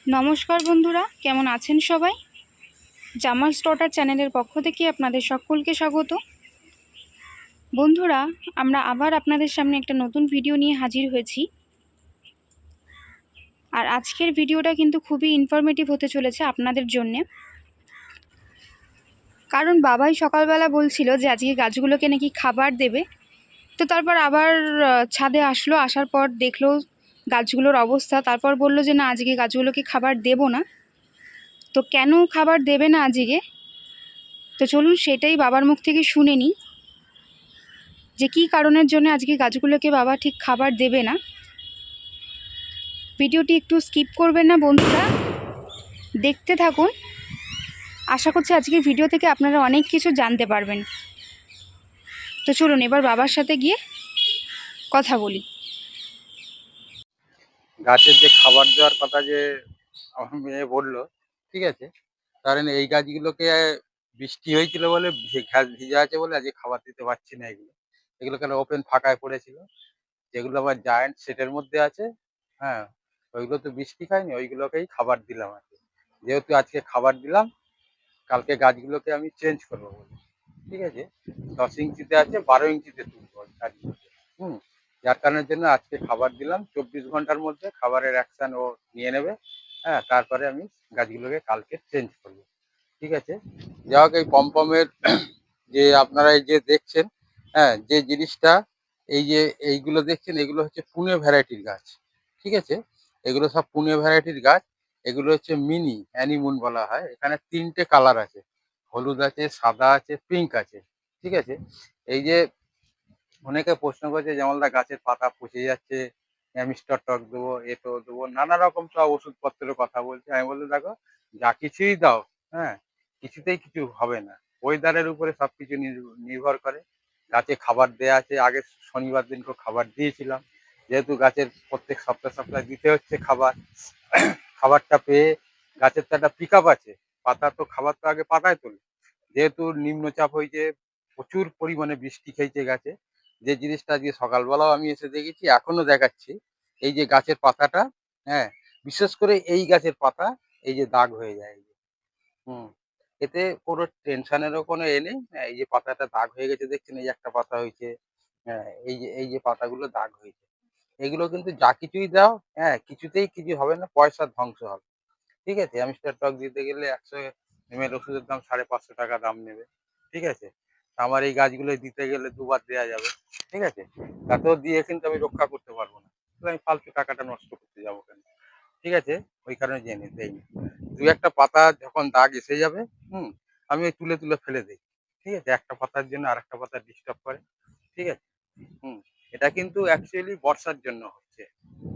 নমস্কার বন্ধুরা, কেমন আছেন সবাই? জামালস ডটার চ্যানেলের পক্ষ থেকে আপনাদের সকলকে স্বাগত। বন্ধুরা, আমরা আবার আপনাদের সামনে একটা নতুন ভিডিও নিয়ে হাজির হয়েছি। আর আজকের ভিডিওটা কিন্তু খুবই ইনফরমেটিভ হতে চলেছে আপনাদের জন্যে। কারণ বাবাই সকালবেলা বলছিল যে আজকে গাছগুলোকে নাকি খাবার দেবে। তো তারপর আবার ছাদে আসলো, আসার পর দেখলো গাছগুলোর অবস্থা। তারপর বলল যে না, আজকে গাছগুলোকে খাবার দেব না। তো কেন খাবার দেবে না আজকে, তো চলুন সেটাই বাবার মুখ থেকে শুনে নিই যে কী কারণের জন্য আজকে গাছগুলোকে বাবা ঠিক খাবার দেবে না। ভিডিওটি একটু স্কিপ করবেন না বন্ধুরা, দেখতে থাকুন। আশা করছি আজকের ভিডিও থেকে আপনারা অনেক কিছু জানতে পারবেন। তো চলুন এবার বাবার সাথে গিয়ে কথা বলি। গাছের যে খাবার দেওয়ার কথা যে আমার মেয়ে বললো, ঠিক আছে, কারণ এই গাছগুলোকে বৃষ্টি হয়েছিল বলে ঘাস ভিজে আছে বলে আজকে খাবার দিতে পারছি না। এগুলো কেন ওপেন ফাঁকায় পড়েছিল, যেগুলো আবার জায়ান্ট সেটের মধ্যে আছে। হ্যাঁ, ওইগুলো তো বৃষ্টি খায়নি, ওইগুলোকেই খাবার দিলাম আর কি। যেহেতু আজকে খাবার দিলাম, কালকে গাছগুলোকে আমি চেঞ্জ করবো বলে, ঠিক আছে। 10 ইঞ্চিতে আছে, 12 ইঞ্চিতে তুলবো গাছগুলোকে। যার কারণের জন্য আজকে খাবার দিলাম, 24 ঘন্টার মধ্যে খাবারের অ্যাকশন ও নিয়ে নেবে। হ্যাঁ, তারপরে আমি গাছগুলোকে কালকে চেঞ্জ করবো, ঠিক আছে। যাই হোক, এই পমপমের যে আপনারা এই যে দেখছেন, হ্যাঁ, যে জিনিসটা এই যে এইগুলো দেখছেন, এগুলো হচ্ছে পুনে ভ্যারাইটির গাছ, ঠিক আছে। এগুলো সব পুনে ভ্যারাইটির গাছ। এগুলো হচ্ছে মিনি অ্যানিমুন বলা হয়। এখানে 3টে কালার আছে, হলুদ আছে, সাদা আছে, পিঙ্ক আছে, ঠিক আছে। এই যে অনেকে প্রশ্ন করছে যেমনটা গাছের পাতা পচে যাচ্ছে, মিস্টার টক দেবো, এটো দেবো, নানা রকম সব ওষুধপত্রের কথা বলছে। আমি বলতে দেখো, যা কিছুই দাও, হ্যাঁ, কিছুতেই কিছু হবে না। ওয়েদারের উপরে সবকিছু নির্ভর করে। গাছে খাবার দেয়া আছে, আগে শনিবার দিনকে খাবার দিয়েছিলাম। যেহেতু গাছের প্রত্যেক সপ্তাহে সপ্তাহে দিতে হচ্ছে খাবার, খাবারটা পেয়ে গাছের তো একটা পিক আপ আছে। পাতা তো খাবার তো আগে পাতায় তোলে। যেহেতু নিম্নচাপ হয়েছে, প্রচুর পরিমাণে বৃষ্টি খেয়েছে গাছে, যে জিনিসটা আজকে সকালবেলাও আমি এসে দেখেছি, এখনো দেখাচ্ছি। এই যে গাছের পাতাটা, হ্যাঁ, বিশেষ করে এই গাছের পাতা, এই যে দাগ হয়ে যায়, এই যে, হুম, এতে কোনো টেনশনেরও কোনো নেই। হ্যাঁ, এই যে পাতাটা দাগ হয়ে গেছে দেখছেন, এই যে একটা পাতা হয়েছে, হ্যাঁ, এই যে পাতাগুলো দাগ হয়েছে, এগুলো কিন্তু যা কিছুই দাও, হ্যাঁ, কিছুতেই কিছু হবে না, পয়সার ধ্বংস হবে, ঠিক আছে। অ্যামিস্টার টক দিতে গেলে 100 ml ওষুধের দাম 550 টাকা দাম নেবে, ঠিক আছে। আমার এই গাছগুলো দিতে গেলে দুবার দেওয়া যাবে, ঠিক আছে। তাতেও দিয়ে কিন্তু আমি রক্ষা করতে পারবো না, তো আমি ফালতু টাকাটা নষ্ট করতে যাবো কেন, ঠিক আছে। ওই কারণে জেনে দেয়নি। দুই একটা পাতা যখন দাগ এসে যাবে, হুম, আমি ওই তুলে তুলে ফেলে দিই, ঠিক আছে। একটা পাতার জন্য আর একটা পাতা ডিস্টার্ব করে, ঠিক আছে। হুম, এটা কিন্তু অ্যাকচুয়ালি বর্ষার জন্য হচ্ছে,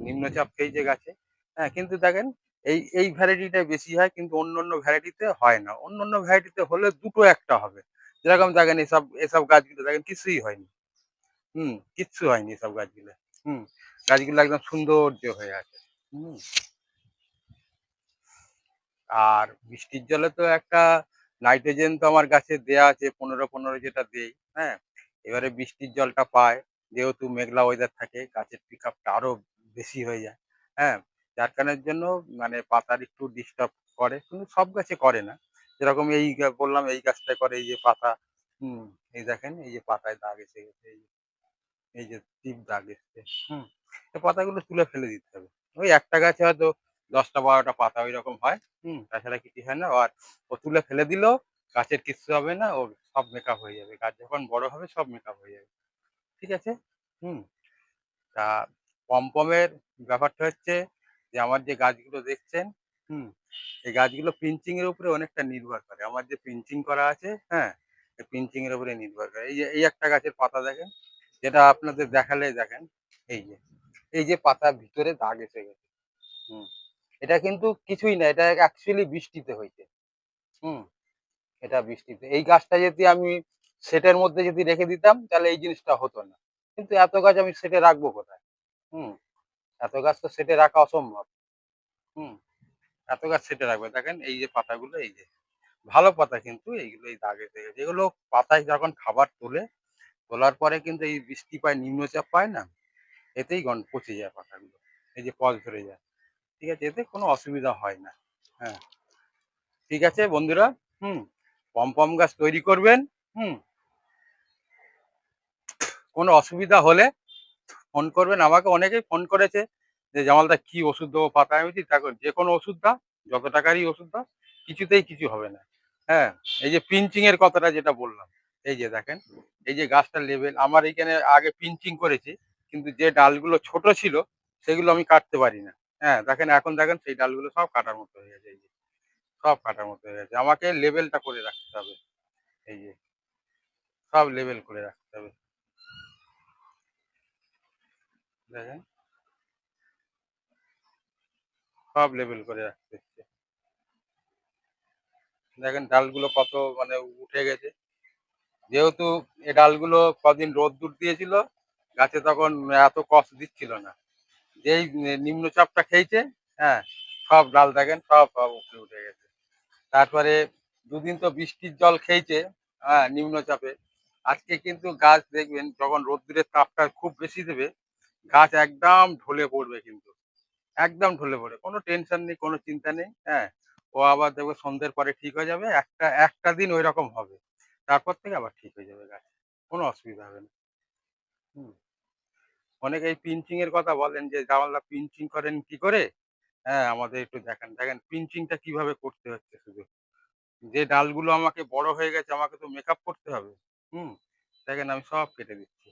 নিম্নচাপ খেয়েছে গাছে। হ্যাঁ, কিন্তু দেখেন, এই ভ্যারাইটিটা বেশি হয়, কিন্তু অন্য অন্য ভ্যারাইটিতে হয় না। অন্য অন্য ভ্যারাইটিতে হলে দুটো একটা হবে। যেরকম দেখেন, এসব এসব গাছগুলো দেখেন কিছুই হয়নি। কিচ্ছু হয়নি এসব গাছগুলো। হুম, গাছগুলো একদম সৌন্দর্য হয়ে আছে। হুম, আর বৃষ্টির জলে তো একটা নাইট্রোজেন তো আমার গাছে দেয়া আছে, 15-15 যেটা দেই। হ্যাঁ, এবারে বৃষ্টির জলটা পায়, যেহেতু মেঘলা ওয়েদার থাকে, গাছের পিক আপটা আরো বেশি হয়ে যায়। হ্যাঁ, যার কারণের জন্য মানে পাতার একটু ডিস্টার্ব করে, কিন্তু সব গাছে করে না। যেরকম এই বললাম, এই গাছটায় করে, এই যে পাতা, হুম, এই দেখেন, এই যে পাতায় দাগ এসে গেছে, এই যে টিপ দাগ এসছে। হুম, এই পাতাগুলো তুলে ফেলে দিতে হবে। ওই একটা গাছে হয়তো 10টা 12টা পাতা ওইরকম হয়। তাছাড়া কিছু হয় না। আর ও তুলে ফেলে দিলেও গাছের কিচ্ছু হবে না, ওর সব মেকআপ হয়ে যাবে। গাছ যখন বড় হবে সব মেকআপ হয়ে যাবে, ঠিক আছে। হুম, তা পমপমের ব্যাপারটা হচ্ছে যে আমার যে গাছগুলো দেখছেন, হুম, এই গাছগুলো পিঞ্চিং এর উপরে অনেকটা নির্ভর করে। আমার যে পিঞ্চিং করা আছে, হ্যাঁ, এই পিঞ্চিং এর উপরে নির্ভর করে। এই যে এই একটা গাছের পাতা দেখেন, যেটা আপনাদের দেখালে দেখেন, এই যে এই যে পাতার ভিতরে দাগ এসে গেছে। হুম, এটা কিন্তু কিছুই না, এটা অ্যাকচুয়ালি বৃষ্টিতে হয়েছে। হুম, এটা বৃষ্টিতে। এই গাছটা যদি আমি সেটের মধ্যে যদি রেখে দিতাম, তাহলে এই জিনিসটা হতো না। কিন্তু এত গাছ আমি সেটে রাখবো কোথায়? হুম, এত গাছ তো সেটে রাখা অসম্ভব। হুম, এত গাছ সেটে রাখবে। দেখেন এই যে পাতাগুলো, এই যে ভালো পাতা, কিন্তু এইগুলো এই দাগ এসে গেছে। এগুলো পাতায় যখন খাবার তোলে, তোলার পরে কিন্তু এই বৃষ্টি পায়, নিম্নচাপ পায় না, এতেই পচে যায় পাতাগুলো। এই যে পচ ধরে যায়। ঠিক আছে, এতে কোনো অসুবিধা হয় না। হ্যাঁ, ঠিক আছে বন্ধুরা। হুম, পম গাছ তৈরি করবেন। হুম, কোনো অসুবিধা হলে ফোন করবেন আমাকে। অনেকেই ফোন করেছে যে জামালদা কি ওষুধ দেবো পাতায়। আমি বলছি দেখো, যে কোনো ওষুধ দাও, যত টাকারই ওষুধ দাও, কিছুতেই কিছু হবে না। হ্যাঁ, এই যে পিঞ্চিং এর কথাটা যেটা বললাম, এই যে দেখেন, এই যে গাছটার লেভেল আমার এইখানে আগে পিঞ্চিং করেছি, কিন্তু যে ডালগুলো ছোট ছিল সেগুলো আমি কাটতে পারি না। হ্যাঁ, দেখেন এখন দেখেন সেই ডালগুলো সব কাটার মতো হয়ে গেছে। এই যে সব কাটার মতো হয়ে গেছে। আমাকে লেভেলটা করে রাখতে হবে। এই যে সব লেভেল করে রাখতে হবে। দেখেন, সব লেভেল করে রাখতে হচ্ছে। দেখেন ডালগুলো কত মানে উঠে গেছে। যেহেতু এই ডালগুলো কদিন রোদ্দুর দিয়েছিল, গাছে তখন এত কষ্ট দিচ্ছিল না। যেই নিম্নচাপটা খেয়েছে, হ্যাঁ, সব ডাল দেখেন সব সব উপরে উঠে গেছে। তারপরে দুদিন তো বৃষ্টির জল খেয়েছে, হ্যাঁ, নিম্নচাপে। আজকে কিন্তু গাছ দেখবেন যখন রোদ্দুরের তাপটা খুব বেশি দেবে, গাছ একদম ঢলে পড়বে কিন্তু। একদম ঢলে পড়ে। কোনো টেনশন নেই, কোনো চিন্তা নেই। হ্যাঁ? ও আবার দেখবে সন্ধ্যের পরে ঠিক হয়ে যাবে। একটা দিন ঐরকম হবে। তারপর থেকে আবার ঠিক হয়ে যাবে গাছ। কোনো অসুবিধা হবে না। হুম। অনেকে এই পিঞ্চিং এর কথা বলেন যে, "জামালদা পিঞ্চিং করেন কি করে?" হ্যাঁ, আমাদের একটু দেখান। দেখেন পিঞ্চিংটা কিভাবে করতে হচ্ছে শুধু। যে ডালগুলো আমাকে বড় হয়ে গেছে আমাকে তো মেকআপ করতে হবে। হুম? দেখেন আমি সব কেটে দিচ্ছি।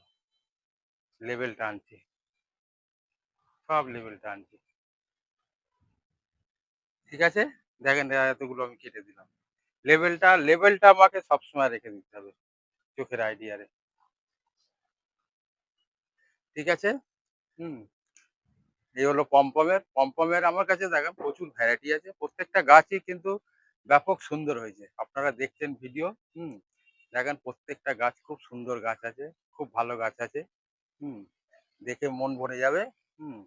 লেবেলটা আনছি। সব লেবেলটা আনছি। ঠিক আছে? দেখেন এতগুলো আমি কেটে দিলাম। লেবেলটা আমাকে সবসময় রেখে দিতে হবে চোখের আইডিয়ারে। ঠিক আছে? হুম। এই হলো পমপমের। পমপমের আমার কাছে দেখেন প্রচুর ভ্যারাইটি আছে। প্রত্যেকটা গাছই কিন্তু ব্যাপক সুন্দর হয়েছে। আপনারা দেখছেন ভিডিও। হুম। দেখেন প্রত্যেকটা গাছ খুব সুন্দর গাছ আছে। খুব ভালো গাছ আছে। হুম। দেখে মন ভরে যাবে। হুম।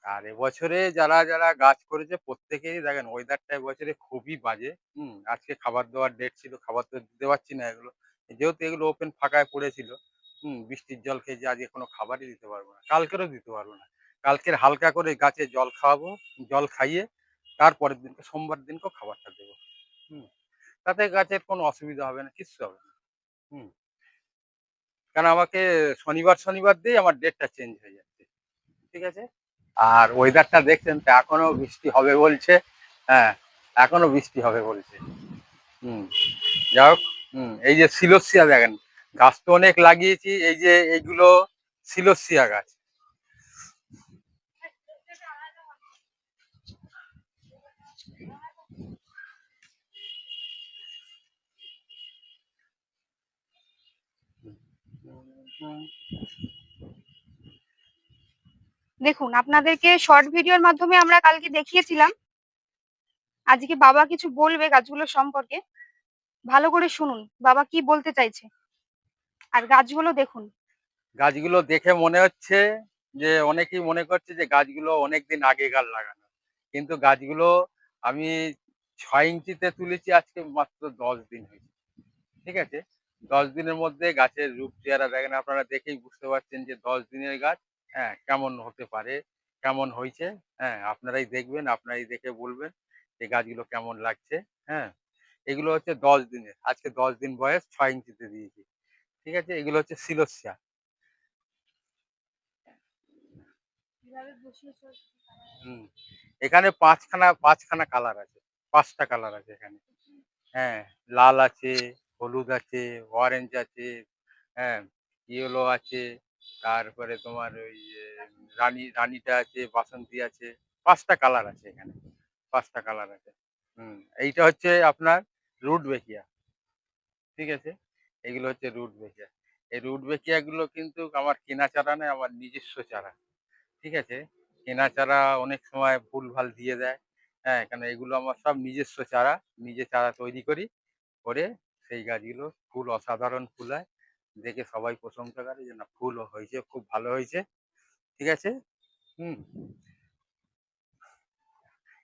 আর এবছরে যারা গাছ করেছে প্রত্যেকেরই দেখেন ওয়েদারটা এবছরে খুবই বাজে। হুম। আজকে খাবার দেওয়ার ডেট ছিল। খাবার তো দিতে পারছি না এগুলো। যেহেতু এগুলো ওপেন ফাঁকায় পড়েছিল। হুম। বৃষ্টির জল খেয়ে যে আজকে কোনো খাবারই দিতে পারবো না। কালকেরও দিতে পারবো না। কালকের হালকা করে গাছে জল খাওয়াবো। জল খাইয়ে তারপরের দিনকে সোমবার দিনকেও খাবারটা দেবো। হুম। তাতে গাছের কোনো অসুবিধা হবে না, কিচ্ছু হবে না। হুম। কারণ আমাকে শনিবার দিয়েই আমার ডেটটা চেঞ্জ হয়ে যাচ্ছে। ঠিক আছে? আর ওয়েদারটা দেখছেন তো এখনো বৃষ্টি হবে বলছে। হ্যাঁ, এখনো বৃষ্টি হবে বলছে। হুম। যাই হোক, এই যে সিলোসিয়া দেখেন, গাছ তো অনেক লাগিয়েছি। এই যে এইগুলো সিলোসিয়া গাছ। দেখুন, আপনাদেরকে শর্ট ভিডিওর মাধ্যমে আমরা কালকে দেখিয়েছিলাম। আজকে বাবা কিছু বলবে গাছগুলোর সম্পর্কে। ভালো করে শুনুন বাবা কি বলতে চাইছে। আর গাছগুলো দেখুন। গাছগুলো দেখে মনে হচ্ছে যে অনেকেই মনে করছে যে গাছগুলো অনেকদিন আগেকার লাগানো। কিন্তু গাছগুলো আমি ৬ ইঞ্চিতে তুলেছি আজকে মাত্র ১০ দিন হয়েছে। ঠিক আছে? ১০ দিনের মধ্যে গাছের রূপ চেহারা দেখেন, আপনারা দেখেই বুঝতে পারছেন যে ১০ দিনের গাছ, হ্যাঁ, কেমন হতে পারে, কেমন হইছে, হ্যাঁ, আপনারাই দেখবেন, আপনারাই দেখে বলবেন যে গাছগুলো কেমন লাগছে, হ্যাঁ? এগুলো হচ্ছে ১০ দিনের। আজকে ১০ দিন বয়স, ৬ ইঞ্চিতে দিয়েছি। ঠিক আছে? এগুলো হচ্ছে সিলোসিয়া। হুম। এখানে ৫ খানা কালার আছে। ৫ টা কালার আছে এখানে। হ্যাঁ, লাল আছে, হলুদ আছে, অরেঞ্জ আছে, হ্যাঁ, ইয়েলো আছে, তারপরে তোমার ওই রানীটা আছে, বাসন্তী আছে। ৫ টা কালার আছে এখানে। ৫ টা কালার আছে। হুম। এইটা হচ্ছে আপনার রুটবেকিয়া। ঠিক আছে? এগুলো হচ্ছে রুটবেকিয়া। এই রুটবেকিয়া গুলো কিন্তু আমার কেনা চারা নয়, আমার নিজস্ব চারা। ঠিক আছে? কেনা চারা অনেক সময় ভুলভাল দিয়ে দেয়। হ্যাঁ? কেন এগুলো আমার সব নিজস্ব চারা। নিজে চারা তৈরি করি। করে সেই গাছগুলো ফুল অসাধারণ ফুল হয়। দেখে সবাই প্রশংসা করে যে না ফুলও হয়েছে, খুব ভালো হয়েছে। ঠিক আছে? হুম।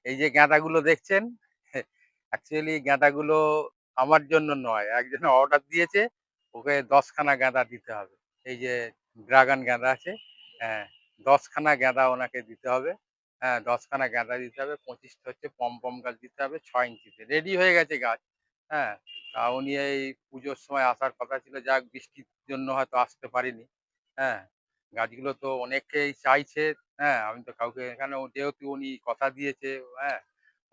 এই যে গাঁদাগুলো দেখছেন, অ্যাকচুয়ালি গাঁদাগুলো আমার জন্য নয়। একজনে অর্ডার দিয়েছে, ওকে ১০ খানা গাঁদা দিতে হবে। এই যে ড্রাগন গাঁদা আছে, হ্যাঁ। 10খানা গাঁদা ওনাকে দিতে হবে। হ্যাঁ, 10খানা গাঁদা দিতে হবে, 25টা হচ্ছে পম গাছ দিতে হবে 6 ইঞ্চিতে। রেডি হয়ে গেছে গাছ। হ্যাঁ, তা উনি এই পুজোর সময় আসার কথা ছিল, যাক বৃষ্টির জন্য হয়তো আসতে পারেনি। হ্যাঁ, গাছগুলো তো অনেকেই চাইছে। হ্যাঁ, আমি তো কাউকে এখানে যেহেতু উনি কথা দিয়েছে, হ্যাঁ,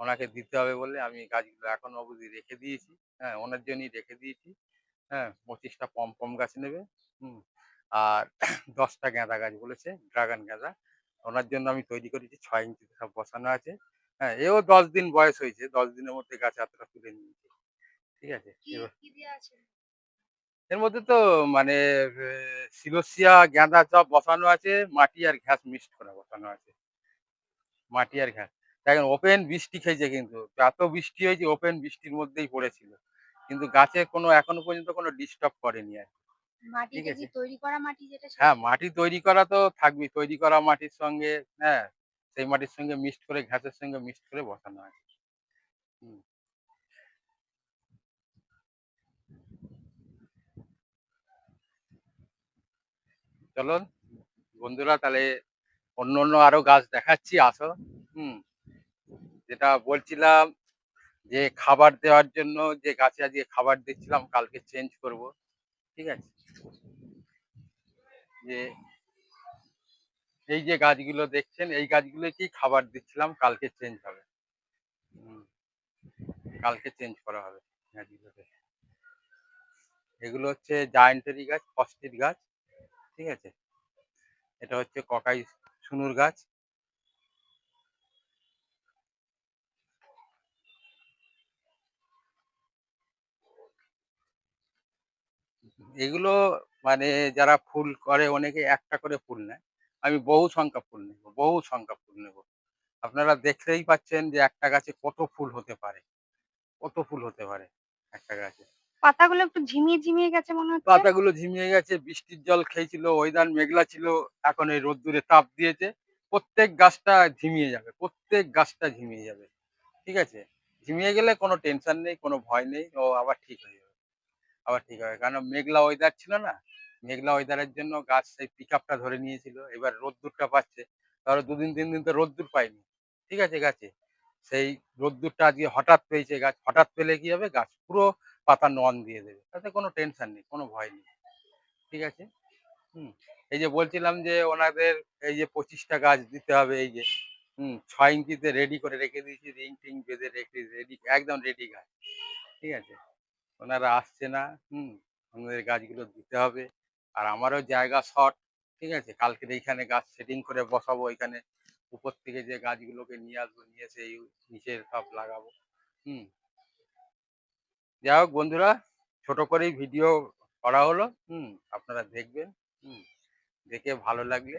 ওনাকে দিতে হবে বলে আমি গাছগুলো এখনো অবধি রেখে দিয়েছি। হ্যাঁ, ওনার জন্যই রেখে দিয়েছি। হ্যাঁ, 25টা পম গাছ নেবে। হুম। আর 10টা গাঁদা গাছ বলেছে, ড্রাগন গাঁদা। ওনার জন্য আমি তৈরি করেছি 6 ইঞ্চিতে সব বসানো আছে। হ্যাঁ, এও 10 দিন বয়স হয়েছে। 10 দিনের মধ্যে গাছ এতটা তুলে নিয়েছে। ঠিক আছে? এর মধ্যে তো মানে সিলোসিয়া, গাঁদা সব বসানো আছে। মাটি আর ঘাস মিক্সড করে বসানো আছে। মাটি আর ঘাস। দেখেন ওপেন বৃষ্টি খেয়েছে কিন্তু। এত বৃষ্টি হয়েছে ওপেন বৃষ্টির মধ্যেই পড়েছিল। কিন্তু গাছে কোনো এখনো পর্যন্ত কোনো ডিস্টার্ব করেনি আরকি। ঠিক আছে? হ্যাঁ, মাটি তৈরি করা তো থাকবেই। তৈরি করা মাটির সঙ্গে, হ্যাঁ, সেই মাটির সঙ্গে মিক্সড করে ঘাসের সঙ্গে মিক্সড করে বসানো আছে। হুম। চলুন বন্ধুরা, তাহলে অন্য আরো গাছ দেখাচ্ছি, আসো। হুম। যেটা বলছিলাম যে খাবার দেওয়ার জন্য যে গাছে আজকে খাবার দিচ্ছিলাম কালকে চেঞ্জ করব। ঠিক আছে? যে এই যে গাছগুলো দেখছেন এই গাছগুলোকেই খাবার দিচ্ছিলাম, কালকে চেঞ্জ হবে। হুম, কালকে চেঞ্জ করা হবে গাছগুলোকে। এগুলো হচ্ছে জায়ান্টেরি গাছ, ফস্টিড গাছ। ঠিক আছে? এটা হচ্ছে ককাই সুনুর গাছ। এগুলো মানে যারা ফুল করে অনেকে একটা করে ফুল নেয়। আমি বহু সংখ্যা ফুল নেব, বহু সংখ্যা ফুল নেব। আপনারা দেখতেই পাচ্ছেন যে একটা গাছে কত ফুল হতে পারে, কত ফুল হতে পারে একটা গাছে। পাতাগুলো একটু ঝিমিয়ে ঝিমিয়ে গেছে মনে হচ্ছে। পাতাগুলো ঝিমিয়ে গেছে, বৃষ্টির জল খেয়েছিল, ওয়েদার মেঘলা ছিল, এখন এই রোদ্দুরে তাপ দিয়েছে। প্রত্যেক গাছটা ঝিমিয়ে যাবে, প্রত্যেক গাছটা ঝিমিয়ে যাবে। ঠিক আছে? ঝিমিয়ে গেলে কোনো টেনশন নেই, কোনো ভয় নেই। ও আবার ঠিক হয়ে যাবে। আবার ঠিক হবে। কারণ মেঘলা ওয়েদার ছিল না? মেঘলা ওয়েদারের জন্য গাছ সেই পিকআপটা ধরে নিয়েছিল। এবার রোদ্দুরটা পাচ্ছে। ধরো ২ দিন ৩ দিন তো রোদ্দুর পায়নি। ঠিক আছে গাছে? সেই রোদ্দুরটা আজকে হঠাৎ পেয়েছে গাছ। হঠাৎ পেলে কি হবে? গাছ পুরো পাতা নন দিয়ে দেবে। তাতে কোনো টেনশন নেই, কোনো ভয় নেই। ঠিক আছে? হুম। এই যে বলছিলাম যে ওনাদের এই যে ২৫টা গাছ দিতে হবে এই যে, ৬ ইঞ্চিতে রেডি করে রেখে দিয়েছি। রিং-টিং বেঁধে রেখে রেডি, একদম রেডি গাছ। ঠিক আছে? ওনারা আসছে না। হুম। ওনাদের গাছগুলো দিতে হবে। আর আমারও জায়গা শর্ট। ঠিক আছে? কালকের এইখানে গাছ সেটিং করে বসাবো এখানে। উপর থেকে যে গাছগুলোকে নিয়ে আসবো, নিয়ে এসে এই নিচে সব লাগাবো। হুম। যাই হোক বন্ধুরা, ছোট করেই ভিডিও করা হলো। হুম। আপনারা দেখবেন। হুম। দেখে ভালো লাগলে